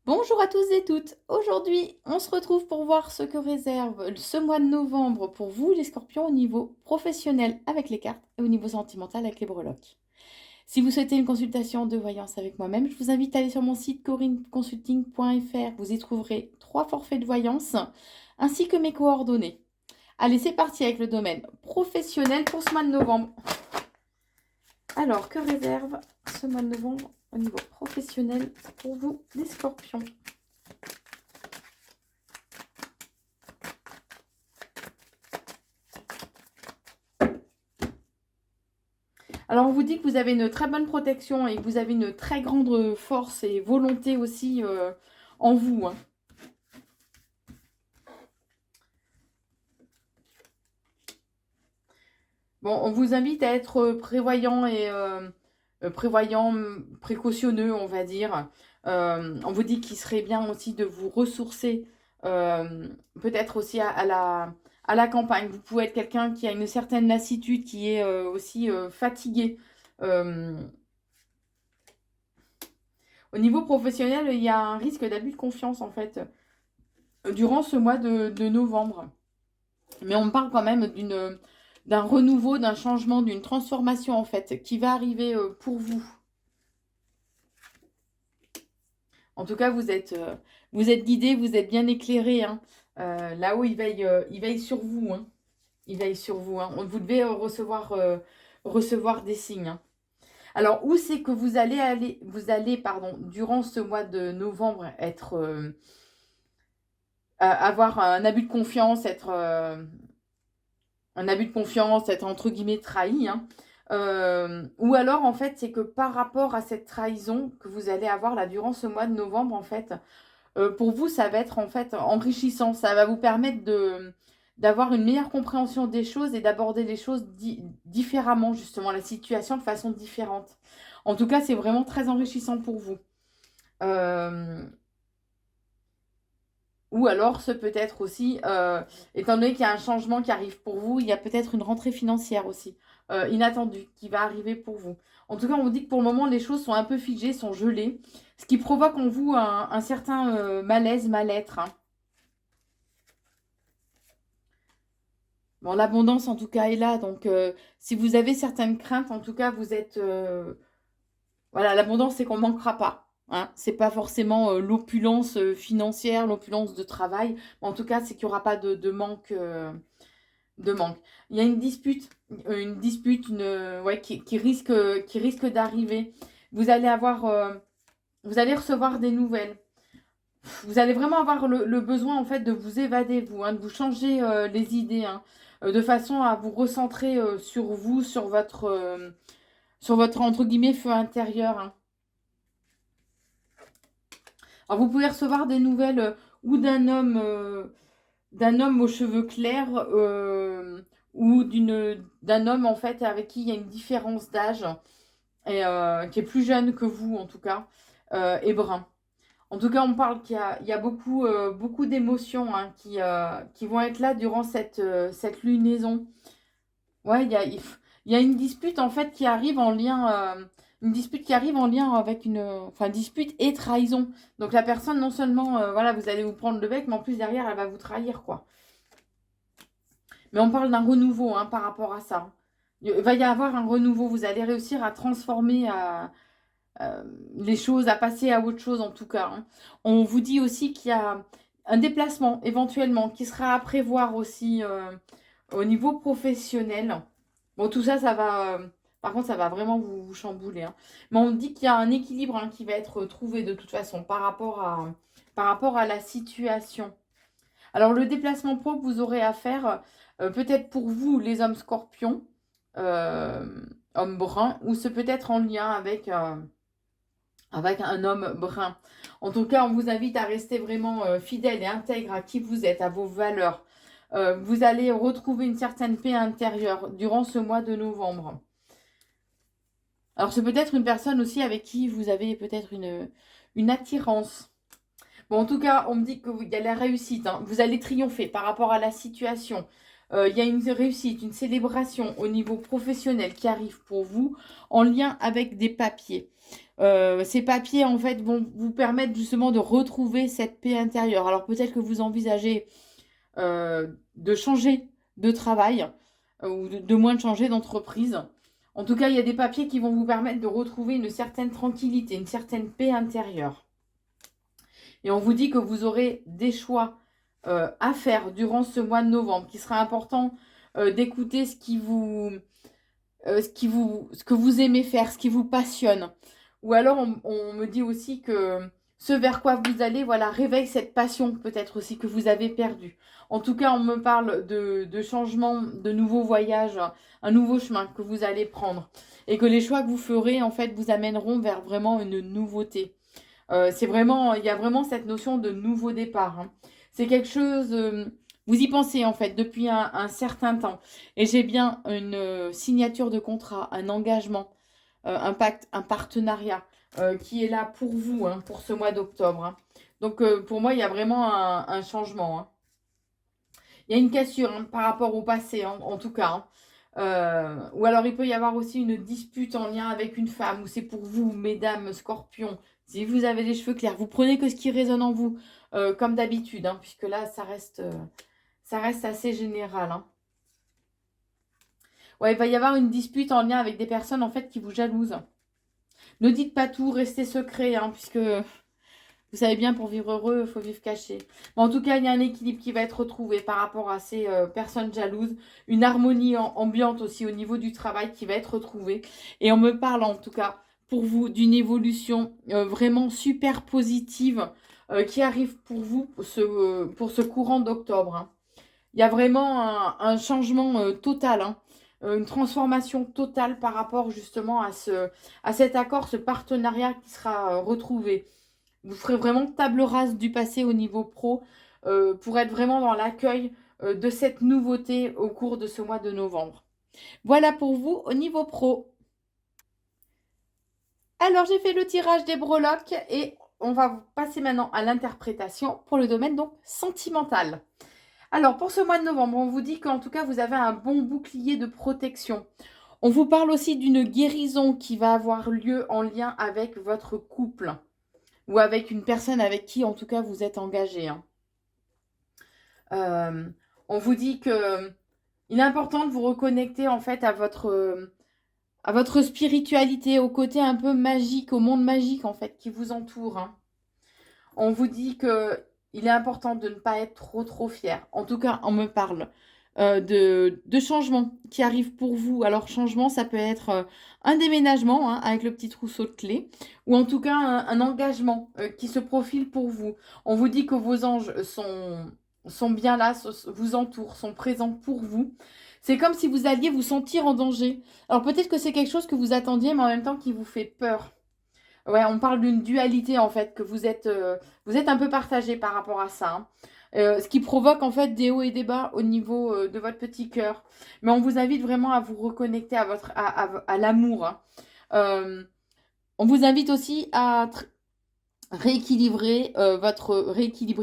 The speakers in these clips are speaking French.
Bonjour à tous et toutes. Aujourd'hui, on se retrouve pour voir ce que réserve ce mois de novembre pour vous, les scorpions, au niveau professionnel avec les cartes et au niveau sentimental avec les breloques. Si vous souhaitez une consultation de voyance avec moi-même, je vous invite à aller sur mon site corineconsulting.fr. Vous y trouverez 3 forfaits de voyance ainsi que mes coordonnées. Allez, c'est parti avec le domaine professionnel pour ce mois de novembre. Alors, que réserve ce mois de novembre au niveau professionnel pour vous, les scorpions? Alors, on vous dit que vous avez une très bonne protection et que vous avez une très grande force et volonté aussi en vous, hein. Bon, on vous invite à être prévoyant et prévoyant, précautionneux, on va dire. On vous dit qu'il serait bien aussi de vous ressourcer, peut-être aussi à la campagne. Vous pouvez être quelqu'un qui a une certaine lassitude, qui est aussi fatigué. Euh, Au niveau professionnel, il y a un risque d'abus de confiance, en fait, durant ce mois de novembre. Mais on parle quand même d'un renouveau, d'un changement, d'une transformation, en fait, qui va arriver pour vous. En tout cas, vous êtes guidé, vous êtes bien éclairé, hein. Là-haut, il veille sur vous, hein. Il veille sur vous, hein. Vous devez recevoir des signes, hein. Alors, où c'est que vous allez, pardon, durant ce mois de novembre, avoir un abus de confiance, être entre guillemets trahi, hein. Ou alors, en fait, c'est que par rapport à cette trahison que vous allez avoir là durant ce mois de novembre, en fait, pour vous, ça va être en fait enrichissant. Ça va vous permettre d'avoir une meilleure compréhension des choses et d'aborder les choses différemment, justement, la situation de façon différente. En tout cas, c'est vraiment très enrichissant pour vous. Euh, Ou alors, ce peut être aussi, étant donné qu'il y a un changement qui arrive pour vous, il y a peut-être une rentrée financière aussi, inattendue, qui va arriver pour vous. En tout cas, on vous dit que pour le moment, les choses sont un peu figées, sont gelées, ce qui provoque en vous un certain malaise, mal-être, hein. Bon, l'abondance, en tout cas, est là. Donc, si vous avez certaines craintes, en tout cas, vous êtes... voilà, l'abondance, c'est qu'on ne manquera pas, hein. C'est pas forcément l'opulence financière, l'opulence de travail. Mais en tout cas, c'est qu'il n'y aura pas de manque. De manque. Il y a une dispute ouais, qui risque d'arriver. Vous allez vous allez recevoir des nouvelles. Vous allez vraiment avoir le besoin en fait de vous évader, vous, hein, de vous changer les idées, hein, de façon à vous recentrer sur vous, sur votre entre guillemets feu intérieur, hein. Alors vous pouvez recevoir des nouvelles ou d'un homme aux cheveux clairs ou d'un homme en fait avec qui il y a une différence d'âge et qui est plus jeune que vous en tout cas et brun. En tout cas, on parle il y a beaucoup d'émotions hein, qui vont être là durant cette lunaison. Ouais, il y a une dispute en fait qui arrive en lien, une dispute qui arrive en lien avec enfin, dispute et trahison. Donc la personne, non seulement, voilà, vous allez vous prendre le bec, mais en plus derrière, elle va vous trahir, quoi. Mais on parle d'un renouveau hein, par rapport à ça. Il va y avoir un renouveau. Vous allez réussir à transformer les choses, à passer à autre chose en tout cas, hein. On vous dit aussi qu'il y a un déplacement éventuellement qui sera à prévoir aussi au niveau professionnel. Bon, tout ça, par contre, ça va vraiment vous chambouler, hein. Mais on dit qu'il y a un équilibre hein, qui va être trouvé de toute façon par rapport à la situation. Alors, le déplacement pro que vous aurez à faire, peut-être pour vous, les hommes scorpions, euh, hommes bruns, ou c'est peut-être en lien avec un homme brun. En tout cas, on vous invite à rester vraiment fidèle et intègre à qui vous êtes, à vos valeurs. Vous allez retrouver une certaine paix intérieure durant ce mois de novembre. Alors, c'est peut-être une personne aussi avec qui vous avez peut-être une attirance. Bon, en tout cas, on me dit qu'il y a la réussite, hein. Vous allez triompher par rapport à la situation. Il y a une réussite, une célébration au niveau professionnel qui arrive pour vous en lien avec des papiers. Ces papiers, en fait, vont vous permettre justement de retrouver cette paix intérieure. Alors peut-être que vous envisagez de changer de travail ou de moins de changer d'entreprise. En tout cas, il y a des papiers qui vont vous permettre de retrouver une certaine tranquillité, une certaine paix intérieure. Et on vous dit que vous aurez des choix à faire durant ce mois de novembre, qu'il sera important d'écouter ce que vous aimez faire, ce qui vous passionne. Ou alors, on me dit aussi que ce vers quoi vous allez, voilà, réveille cette passion peut-être aussi que vous avez perdue. En tout cas, on me parle de changements, de nouveaux voyages, un nouveau chemin que vous allez prendre. Et que les choix que vous ferez, en fait, vous amèneront vers vraiment une nouveauté. C'est vraiment, il y a vraiment cette notion de nouveau départ, hein. C'est quelque chose, vous y pensez en fait depuis un certain temps. Et j'ai bien une signature de contrat, un engagement, un pacte, un partenariat qui est là pour vous, hein, pour ce mois d'octobre, hein. Donc pour moi, il y a vraiment un changement, hein. Il y a une cassure, hein, par rapport au passé, hein, en tout cas, hein. Ou alors il peut y avoir aussi une dispute en lien avec une femme, ou c'est pour vous, mesdames scorpions, si vous avez les cheveux clairs, vous prenez que ce qui résonne en vous, comme d'habitude, hein, puisque là, ça reste assez général, hein. Ouais, il va y avoir une dispute en lien avec des personnes en fait qui vous jalousent. Ne dites pas tout, restez secret, hein, puisque vous savez bien, pour vivre heureux, il faut vivre caché. Mais en tout cas, il y a un équilibre qui va être retrouvé par rapport à ces personnes jalouses. Une harmonie ambiante aussi au niveau du travail qui va être retrouvée. Et on me parle en tout cas pour vous d'une évolution vraiment super positive qui arrive pour vous pour ce courant d'octobre, hein. Il y a vraiment un changement total, hein, une transformation totale par rapport justement à cet accord, ce partenariat qui sera retrouvé. Vous ferez vraiment table rase du passé au niveau pro pour être vraiment dans l'accueil de cette nouveauté au cours de ce mois de novembre. Voilà pour vous au niveau pro. Alors, j'ai fait le tirage des breloques et on va passer maintenant à l'interprétation pour le domaine donc sentimental. Alors, pour ce mois de novembre, on vous dit qu'en tout cas, vous avez un bon bouclier de protection. On vous parle aussi d'une guérison qui va avoir lieu en lien avec votre couple ou avec une personne avec qui, en tout cas, vous êtes engagé, hein. On vous dit que il est important de vous reconnecter en fait à votre spiritualité, au côté un peu magique, au monde magique en fait qui vous entoure, hein. On vous dit que il est important de ne pas être trop fier. En tout cas, on me parle de changements qui arrivent pour vous. Alors, changement, ça peut être un déménagement, hein, avec le petit trousseau de clés, ou en tout cas un engagement qui se profile pour vous. On vous dit que vos anges sont bien là, vous entourent, sont présents pour vous. C'est comme si vous alliez vous sentir en danger. Alors, peut-être que c'est quelque chose que vous attendiez, mais en même temps qui vous fait peur. Ouais, on parle d'une dualité en fait, que vous êtes un peu partagé par rapport à ça, hein. Ce qui provoque en fait des hauts et des bas au niveau de votre petit cœur. Mais on vous invite vraiment à vous reconnecter à l'amour, hein. Euh, on vous invite aussi à rééquilibrer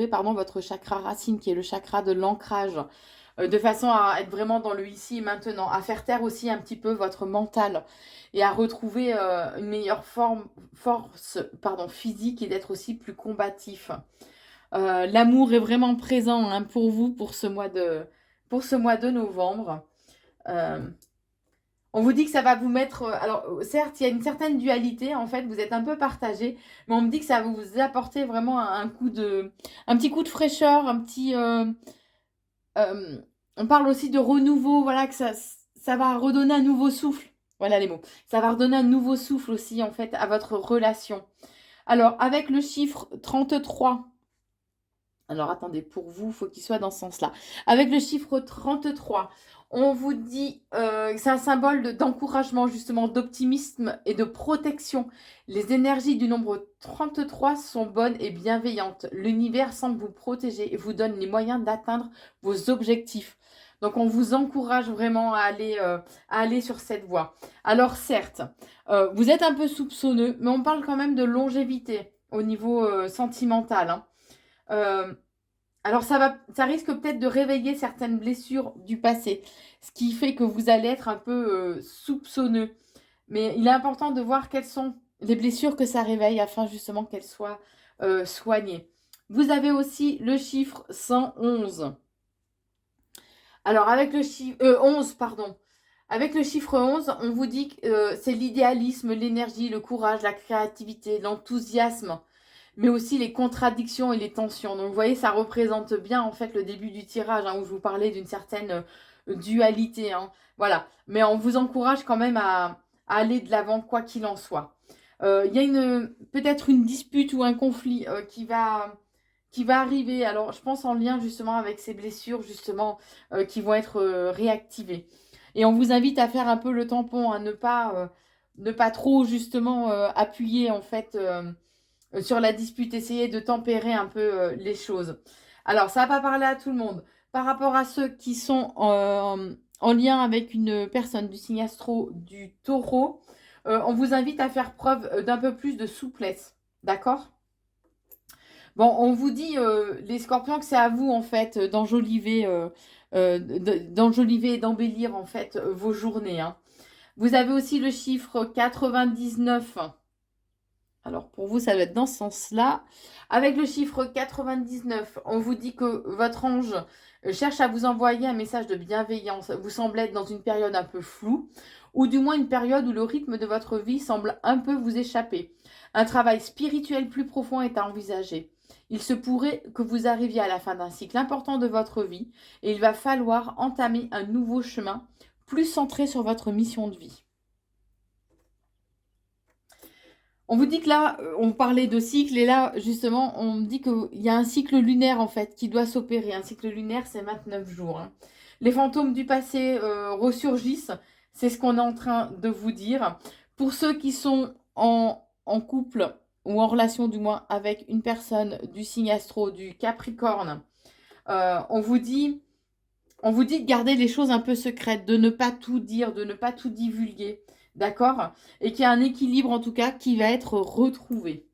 pardon, votre chakra racine, qui est le chakra de l'ancrage, de façon à être vraiment dans le ici et maintenant, à faire taire aussi un petit peu votre mental et à retrouver une meilleure force physique et d'être aussi plus combatif. L'amour est vraiment présent, hein, pour vous pour ce mois de novembre. Euh, on vous dit que ça va vous mettre. Alors, certes, il y a une certaine dualité, en fait, vous êtes un peu partagé, mais on me dit que ça va vous apporter vraiment un petit coup de fraîcheur, euh, on parle aussi de renouveau, voilà, que ça va redonner un nouveau souffle. Voilà les mots. Ça va redonner un nouveau souffle aussi, en fait, à votre relation. Alors, avec le chiffre 33. Alors, attendez, pour vous, il faut qu'il soit dans ce sens-là. Avec le chiffre 33, on vous dit que c'est un symbole d'encouragement, justement, d'optimisme et de protection. Les énergies du nombre 33 sont bonnes et bienveillantes. L'univers semble vous protéger et vous donne les moyens d'atteindre vos objectifs. Donc, on vous encourage vraiment à aller sur cette voie. Alors, certes, vous êtes un peu soupçonneux, mais on parle quand même de longévité au niveau sentimental, hein. Alors ça risque peut-être de réveiller certaines blessures du passé, ce qui fait que vous allez être un peu soupçonneux. Mais il est important de voir quelles sont les blessures que ça réveille afin justement qu'elles soient soignées. Vous avez aussi le chiffre 111. Alors avec le chiffre 11, pardon. Avec le chiffre 11, on vous dit que c'est l'idéalisme, l'énergie, le courage, la créativité, l'enthousiasme, mais aussi les contradictions et les tensions. Donc vous voyez, ça représente bien en fait le début du tirage, hein, où je vous parlais d'une certaine dualité. Hein. Voilà. Mais on vous encourage quand même à aller de l'avant, quoi qu'il en soit. Il y a peut-être une dispute ou un conflit qui va arriver. Alors, je pense en lien justement avec ces blessures, justement, qui vont être réactivées. Et on vous invite à faire un peu le tampon, à ne pas trop justement appuyer en fait sur la dispute, essayer de tempérer un peu les choses. Alors, ça va pas parler à tout le monde. Par rapport à ceux qui sont en lien avec une personne du signe astro du taureau, on vous invite à faire preuve d'un peu plus de souplesse. D'accord? Bon, on vous dit, les scorpions, que c'est à vous, en fait, d'enjoliver et d'embellir, en fait, vos journées. Hein. Vous avez aussi le chiffre 99. Alors, pour vous, ça va être dans ce sens-là. Avec le chiffre 99, on vous dit que votre ange cherche à vous envoyer un message de bienveillance. Vous semblez être dans une période un peu floue, ou du moins une période où le rythme de votre vie semble un peu vous échapper. Un travail spirituel plus profond est à envisager. Il se pourrait que vous arriviez à la fin d'un cycle important de votre vie et il va falloir entamer un nouveau chemin plus centré sur votre mission de vie. On vous dit que là, on parlait de cycle et là, justement, on me dit qu'il y a un cycle lunaire en fait qui doit s'opérer. Un cycle lunaire, c'est 29 jours. Hein. Les fantômes du passé ressurgissent, c'est ce qu'on est en train de vous dire. Pour ceux qui sont en couple ou en relation du moins avec une personne du signe astro du Capricorne, on vous dit de garder les choses un peu secrètes, de ne pas tout dire, de ne pas tout divulguer. D'accord? Et qu'il y a un équilibre en tout cas qui va être retrouvé.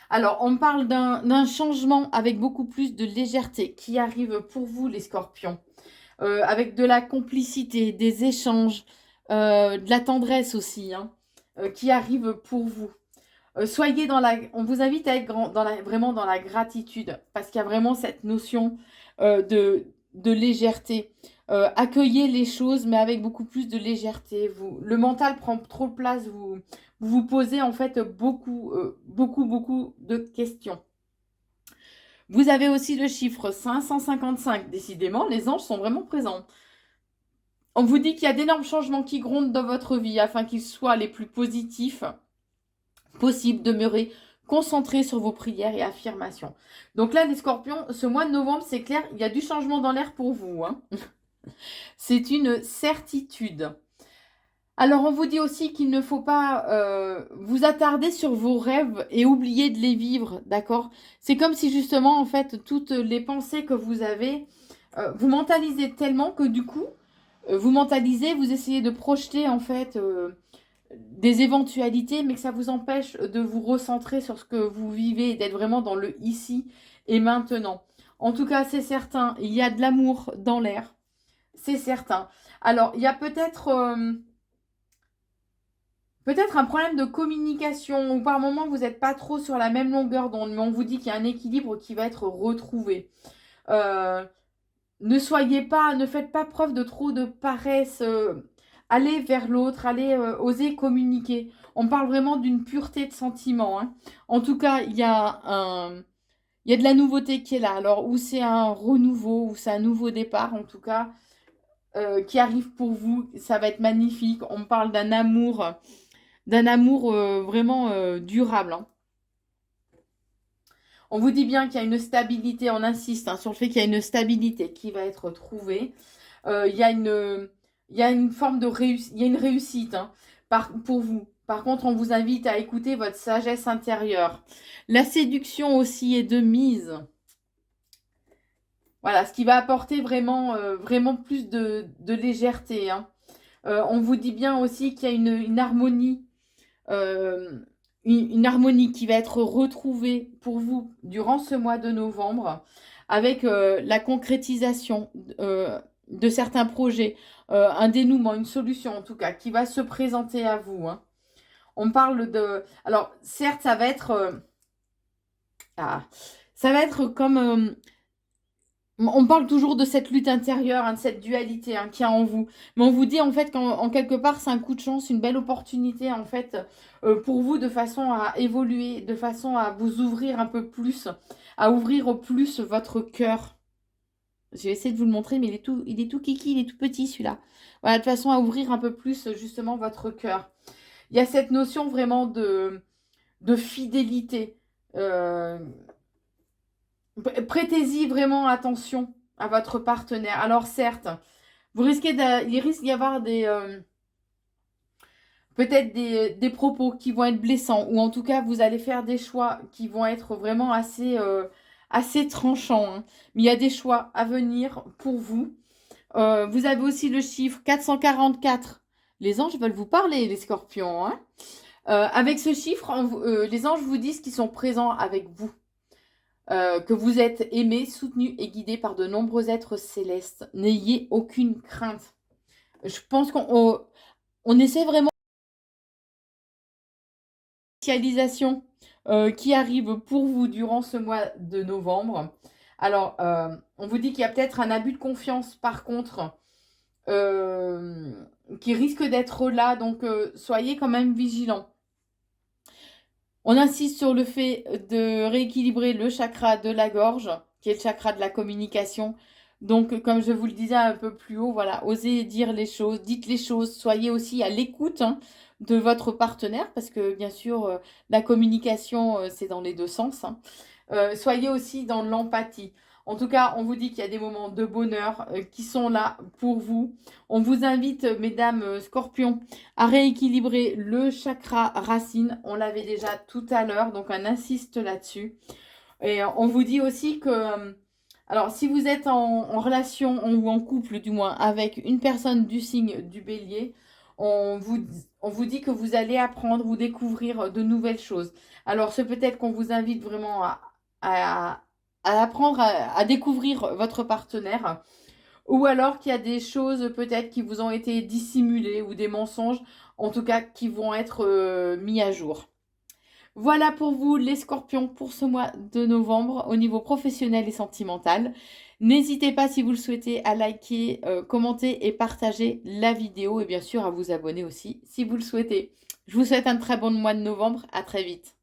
Alors, on parle d'un changement avec beaucoup plus de légèreté qui arrive pour vous, les scorpions. Avec de la complicité, des échanges, de la tendresse aussi, hein, qui arrive pour vous. Soyez on vous invite à être vraiment dans la gratitude, parce qu'il y a vraiment cette notion de légèreté. Accueillez les choses, mais avec beaucoup plus de légèreté. Le mental prend trop de place, vous posez en fait beaucoup de questions. Vous avez aussi le chiffre 555. Décidément, les anges sont vraiment présents. On vous dit qu'il y a d'énormes changements qui grondent dans votre vie afin qu'ils soient les plus positifs possible. Demeurez concentré sur vos prières et affirmations. Donc là, les scorpions, ce mois de novembre, c'est clair, il y a du changement dans l'air pour vous. Hein. C'est une certitude. Alors, on vous dit aussi qu'il ne faut pas vous attarder sur vos rêves et oublier de les vivre, d'accord? C'est comme si justement, en fait, toutes les pensées que vous avez, vous mentalisez tellement que du coup, vous essayez de projeter, en fait, des éventualités, mais que ça vous empêche de vous recentrer sur ce que vous vivez et d'être vraiment dans le ici et maintenant. En tout cas, c'est certain, il y a de l'amour dans l'air. C'est certain. Alors, il y a peut-être un problème de communication, ou par moment, vous n'êtes pas trop sur la même longueur d'onde, mais on vous dit qu'il y a un équilibre qui va être retrouvé. Ne faites pas preuve de trop de paresse. Allez vers l'autre, allez oser communiquer. On parle vraiment d'une pureté de sentiments. Hein. En tout cas, il y a de la nouveauté qui est là. Alors, ou c'est un renouveau, ou c'est un nouveau départ, en tout cas, qui arrive pour vous. Ça va être magnifique. On parle d'un amour vraiment durable. Hein. On vous dit bien qu'il y a une stabilité, on insiste hein, sur le fait qu'il y a une stabilité qui va être trouvée. Il y a une forme de réussite, il y a une réussite hein, pour vous. Par contre, on vous invite à écouter votre sagesse intérieure. La séduction aussi est de mise. Voilà, ce qui va apporter vraiment plus de légèreté. Hein. On vous dit bien aussi qu'il y a une harmonie une harmonie qui va être retrouvée pour vous durant ce mois de novembre avec la concrétisation de certains projets, un dénouement, une solution en tout cas, qui va se présenter à vous. Hein. On parle de... Alors, certes, ça va être... ça va être comme... on parle toujours de cette lutte intérieure, hein, de cette dualité hein, qu'il y a en vous. Mais on vous dit en fait qu'en quelque part, c'est un coup de chance, une belle opportunité en fait pour vous de façon à évoluer, de façon à vous ouvrir un peu plus, à ouvrir au plus votre cœur. Je vais essayer de vous le montrer, mais il est tout kiki, il est tout petit celui-là. Voilà, de façon à ouvrir un peu plus justement votre cœur. Il y a cette notion vraiment de fidélité. Prêtez-y vraiment attention à votre partenaire. Alors certes, il risque d'y avoir peut-être des propos qui vont être blessants, ou en tout cas, vous allez faire des choix qui vont être vraiment assez tranchants. Hein. Mais il y a des choix à venir pour vous. Vous avez aussi le chiffre 444. Les anges veulent vous parler, les scorpions. Hein. Avec ce chiffre, les anges vous disent qu'ils sont présents avec vous. Que vous êtes aimé, soutenu et guidé par de nombreux êtres célestes. N'ayez aucune crainte. Je pense qu'on essaie vraiment spécialisation qui arrive pour vous durant ce mois de novembre. Alors, on vous dit qu'il y a peut-être un abus de confiance, par contre, qui risque d'être là, donc soyez quand même vigilants. On insiste sur le fait de rééquilibrer le chakra de la gorge, qui est le chakra de la communication. Donc, comme je vous le disais un peu plus haut, voilà, osez dire les choses, dites les choses, soyez aussi à l'écoute hein, de votre partenaire, parce que bien sûr, la communication, c'est dans les deux sens. Hein. Soyez aussi dans l'empathie. En tout cas, on vous dit qu'il y a des moments de bonheur qui sont là pour vous. On vous invite, mesdames scorpions, à rééquilibrer le chakra racine. On l'avait déjà tout à l'heure, donc on insiste là-dessus. Et on vous dit aussi que, alors si vous êtes en relation ou en couple du moins avec une personne du signe du bélier, on vous dit que vous allez apprendre ou découvrir de nouvelles choses. Alors c'est peut-être qu'on vous invite vraiment à apprendre à découvrir votre partenaire. Ou alors qu'il y a des choses peut-être qui vous ont été dissimulées ou des mensonges, en tout cas qui vont être mis à jour. Voilà pour vous les scorpions pour ce mois de novembre au niveau professionnel et sentimental. N'hésitez pas si vous le souhaitez à liker, commenter et partager la vidéo et bien sûr à vous abonner aussi si vous le souhaitez. Je vous souhaite un très bon mois de novembre. À très vite.